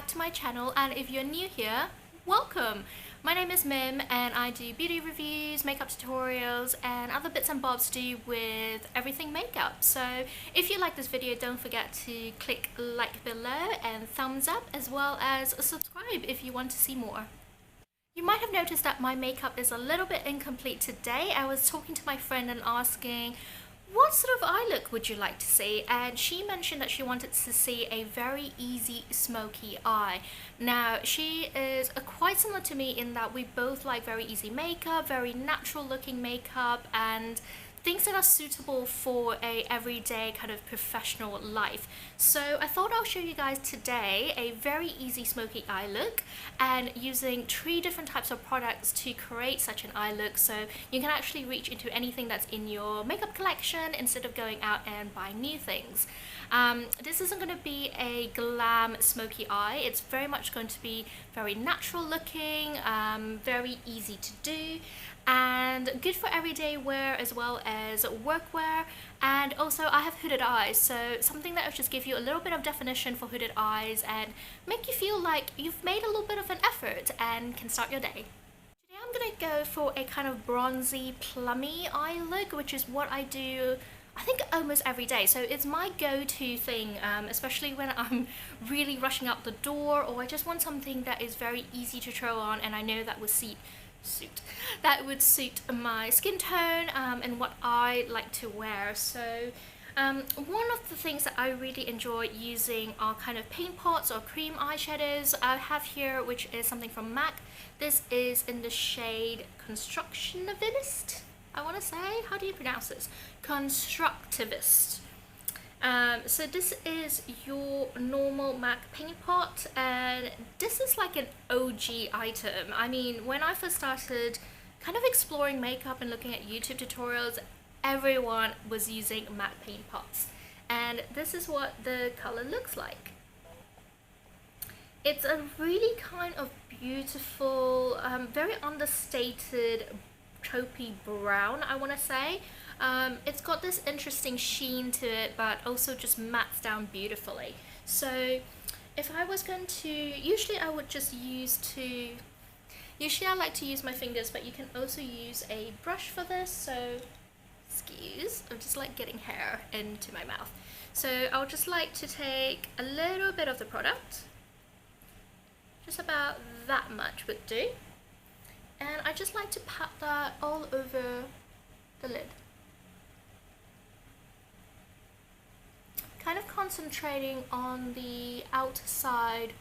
back to my channel, and if you're new here, welcome! My name is Mim and I do beauty reviews, makeup tutorials and other bits and bobs to do with everything makeup. So if you like this video, don't forget to click like below and thumbs up, as well as subscribe if you want to see more. You might have noticed that my makeup is a little bit incomplete today. I was talking to my friend and asking, what sort of eye look would you like to see? And she mentioned that she wanted to see a very easy smoky eye. Now, she is quite similar to me in that we both like very easy makeup, very natural looking makeup, and things that are suitable for a everyday kind of professional life. So I thought I'll show you guys today a very easy smoky eye look, and using 3 different types of products to create such an eye look, so you can actually reach into anything that's in your makeup collection instead of going out and buying new things. This isn't going to be a glam smoky eye. It's very much going to be very natural looking, very easy to do, and good for everyday wear as well as work wear. And also I have hooded eyes, so something that will just give you a little bit of definition for hooded eyes and make you feel like you've made a little bit of an effort and can start your day. Today I'm gonna go for a kind of bronzy plummy eye look, which is what I do I think almost every day. So it's my go-to thing, especially when I'm really rushing out the door, or I just want something that is very easy to throw on and I know that would suit my skin tone and what I like to wear. So one of the things that I really enjoy using are kind of paint pots or cream eyeshadows. I have here, which is something from MAC. This is in the shade Constructivist, I want to say. How do you pronounce this? Constructivist. So this is your normal MAC paint pot, and this is like an OG item. I mean, when I first started kind of exploring makeup and looking at YouTube tutorials, everyone was using MAC paint pots, and this is what the color looks like. It's a really kind of beautiful, very understated taupey brown, I want to say. It's got this interesting sheen to it, but also just mattes down beautifully. So if I was going to, usually I like to use my fingers, but you can also use a brush for this. So excuse, I'm just like getting hair into my mouth. So I'll just like to take a little bit of the product, just about that much would do. And I just like to pat that all over the lid. Kind of concentrating on the outside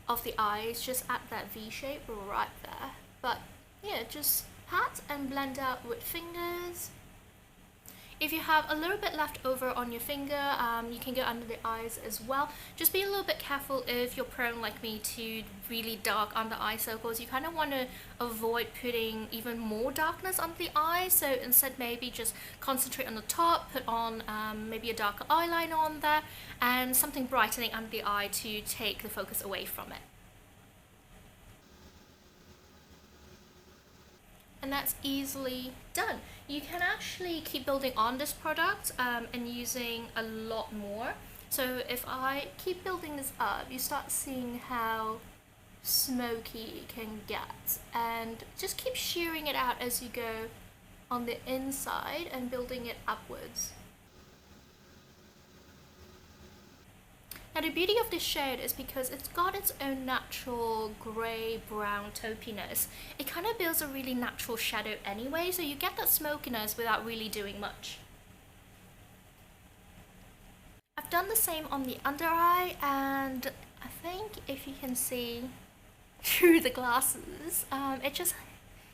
of the eyes, just at that V shape right there. But yeah, just pat and blend out with fingers. If you have a little bit left over on your finger, you can go under the eyes as well. Just be a little bit careful if you're prone like me to really dark under eye circles. You kind of want to avoid putting even more darkness under the eye, so instead maybe just concentrate on the top, put on maybe a darker eyeliner on there, and something brightening under the eye to take the focus away from it. And that's easily done. You can actually keep building on this product and using a lot more. So if I keep building this up, you start seeing how smoky it can get, and just keep shearing it out as you go on the inside and building it upwards. Now the beauty of this shade is because it's got its own natural grey-brown taupiness. It kind of builds a really natural shadow anyway, so you get that smokiness without really doing much. I've done the same on the under eye, and I think if you can see through the glasses, it just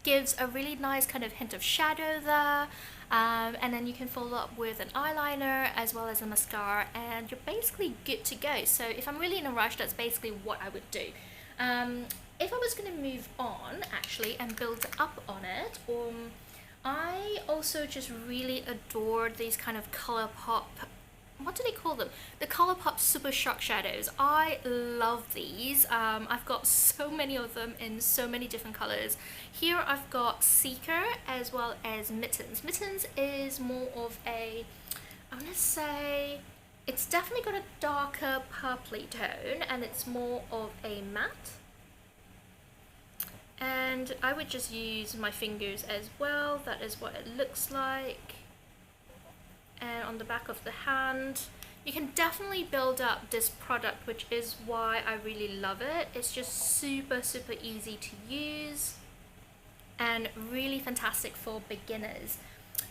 gives a really nice kind of hint of shadow there. And then you can follow up with an eyeliner as well as a mascara, and you're basically good to go. So if I'm really in a rush, that's basically what I would do. If I was going to move on actually and build up on it, I also just really adore these kind of Colourpop, what do they call them? The Colourpop Super Shock Shadows. I love these. I've got so many of them in so many different colors. Here I've got Seeker as well as Mittens. Mittens is more of a, I want to say, It's definitely got a darker purpley tone and it's more of a matte. And I would just use my fingers as well. That is what it looks like. And on the back of the hand, you can definitely build up this product, which is why I really love it. It's just super easy to use and really fantastic for beginners.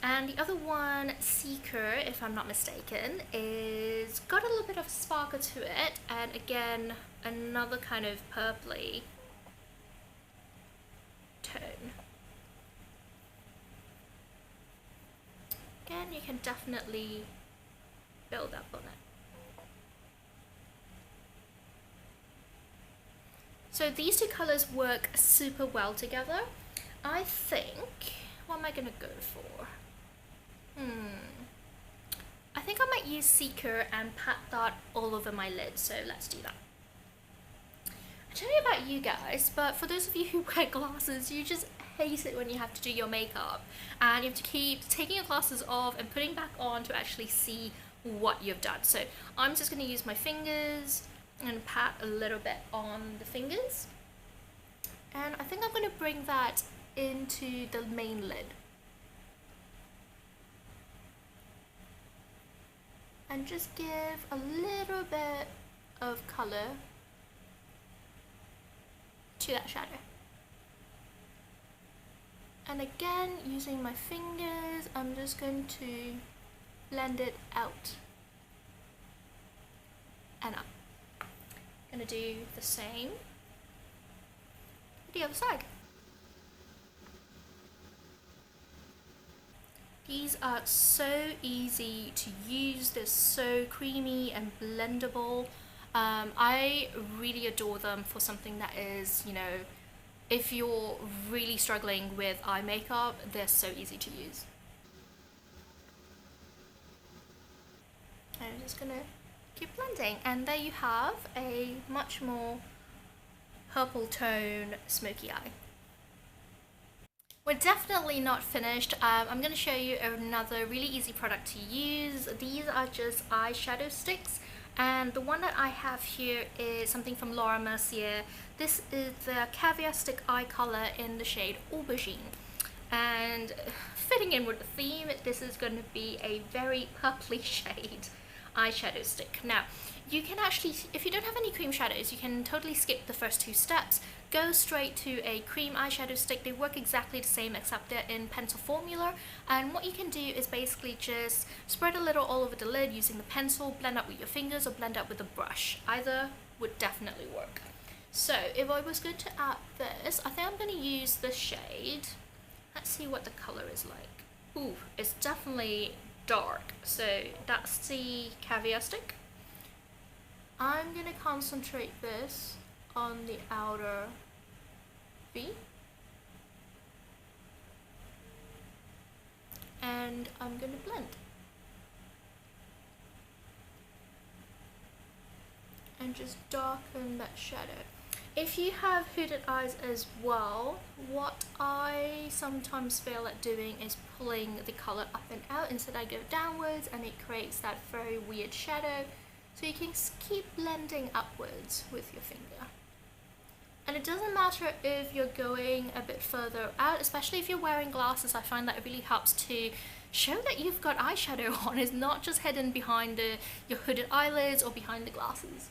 And the other one, Seeker, if I'm not mistaken, is got a little bit of sparkle to it, and again another kind of purpley tone. Again, you can definitely build up on it. So these two colors work super well together. I think, what am I gonna go for? I think I might use Seeker and pat that all over my lid, so let's do that. I don't know about you guys, but for those of you who wear glasses, you just hate it when you have to do your makeup and you have to keep taking your glasses off and putting back on to actually see what you've done. So I'm just going to use my fingers and pat a little bit on the fingers, and I think I'm going to bring that into the main lid and just give a little bit of color to that shadow. And again, using my fingers, I'm just going to blend it out and up. I'm gonna do the same with the other side. These are so easy to use, they're so creamy and blendable. I really adore them for something that is, you know, if you're really struggling with eye makeup, they're so easy to use. I'm just gonna keep blending, and there you have a much more purple tone smoky eye. We're definitely not finished. I'm going to show you another really easy product to use. These are just eyeshadow sticks, and the one that I have here is something from Laura Mercier. This is the Caviar Stick eye color in the shade Aubergine, and fitting in with the theme, this is going to be a very purpley shade eyeshadow stick. Now you can actually, if you don't have any cream shadows, you can totally skip the first two steps. Go straight to a cream eyeshadow stick. They work exactly the same except they're in pencil formula, and what you can do is basically just spread a little all over the lid using the pencil, blend up with your fingers or blend up with a brush. Either would definitely work. So if I was going to add this, I think I'm going to use the shade. Let's see what the color is like. Ooh, it's definitely dark. So that's the Caviar Stick. I'm going to concentrate this on the outer V, and I'm going to blend and just darken that shadow. If you have hooded eyes as well, what I sometimes fail at doing is pulling the color up and out. Instead I go downwards and it creates that very weird shadow. So you can keep blending upwards with your finger. And it doesn't matter if you're going a bit further out, especially if you're wearing glasses. I find that it really helps to show that you've got eyeshadow on. It's not just hidden behind your hooded eyelids or behind the glasses.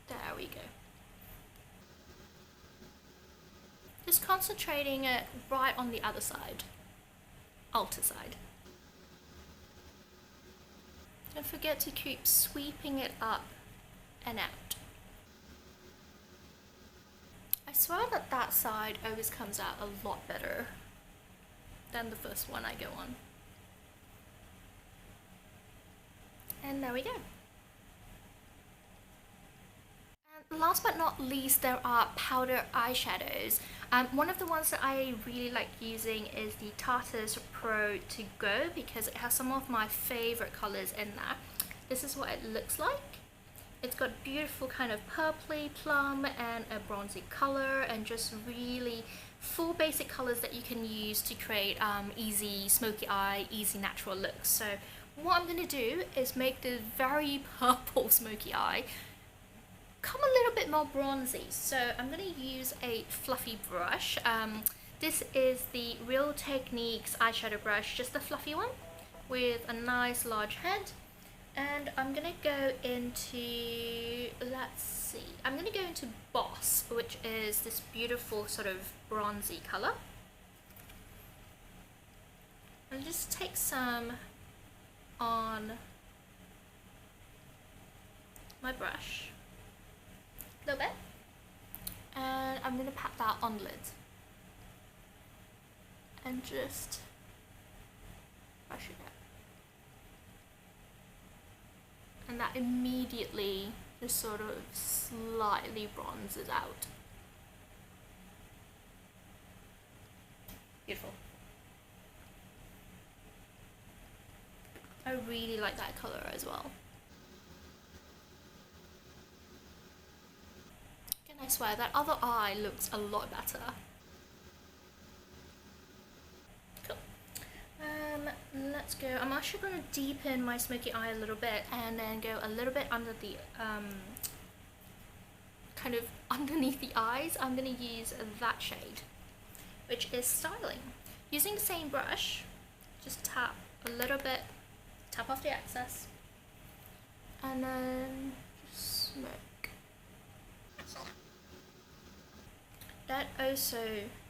There we go. Just concentrating it right on the other side. Alter side. Don't forget to keep sweeping it up and out. I swear that that side always comes out a lot better than the first one I go on. And there we go. And last but not least, there are powder eyeshadows. One of the ones that I really like using is the Tarteist Pro To Go because it has some of my favorite colors in there. This is what it looks like. It's got beautiful kind of purpley plum and a bronzy color and just really 4 basic colors that you can use to create easy smoky eye, easy natural looks. So what I'm going to do is make the very purple smoky eye come a little bit more bronzy. So I'm going to use a fluffy brush. This is the Real Techniques eyeshadow brush, just the fluffy one with a nice large head. And I'm going to go into, let's see, I'm going to go into Boss, which is this beautiful sort of bronzy colour. And just take some on my brush, a little bit, and I'm going to pat that on the lid and just brush it out. And that immediately just sort of slightly bronzes out. Beautiful. I really like that colour as well. And I swear that other eye looks a lot better. Cool. Let's go. I'm actually going to deepen my smoky eye a little bit and then go a little bit under the kind of underneath the eyes. I'm going to use that shade, which is Styling. Using the same brush, just tap a little bit, tap off the excess, and then just smoke. That also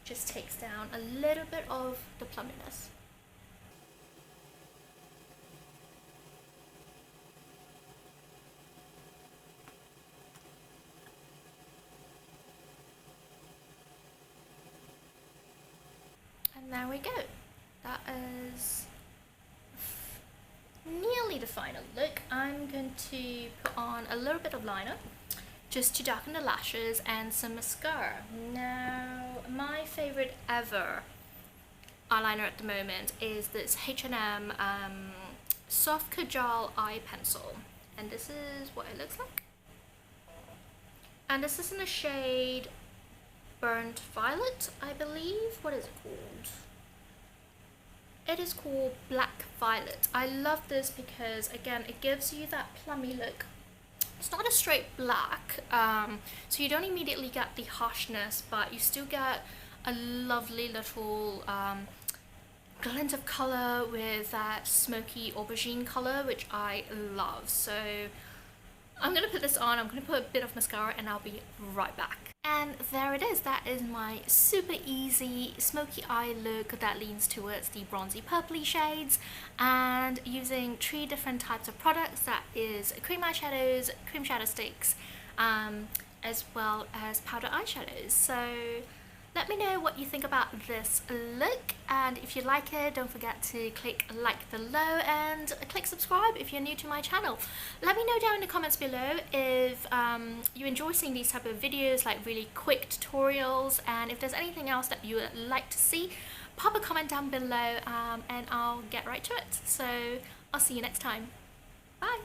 just takes down a little bit of the plumminess. And there we go. That is nearly the final look. I'm going to put on a little bit of liner just to darken the lashes and some mascara. Now, my favorite ever eyeliner at the moment is this H&M Soft Kajal eye pencil, and this is what it looks like. And this is in the shade Burnt Violet, I believe. What is it called? It is called Black Violet. I love this because, again, it gives you that plummy look. It's not a straight black, so you don't immediately get the harshness, but you still get a lovely little glint of colour with that smoky aubergine colour, which I love. So I'm going to put this on, I'm going to put a bit of mascara, and I'll be right back. And there it is. That is my super easy smoky eye look that leans towards the bronzy purpley shades, and using 3 different types of products. That is cream eyeshadows, cream shadow sticks, as well as powder eyeshadows. So let me know what you think about this look, and if you like it, don't forget to click like below and click subscribe if you're new to my channel. Let me know down in the comments below if you enjoy seeing these type of videos, like really quick tutorials, and if there's anything else that you would like to see, pop a comment down below and I'll get right to it. So I'll see you next time. Bye!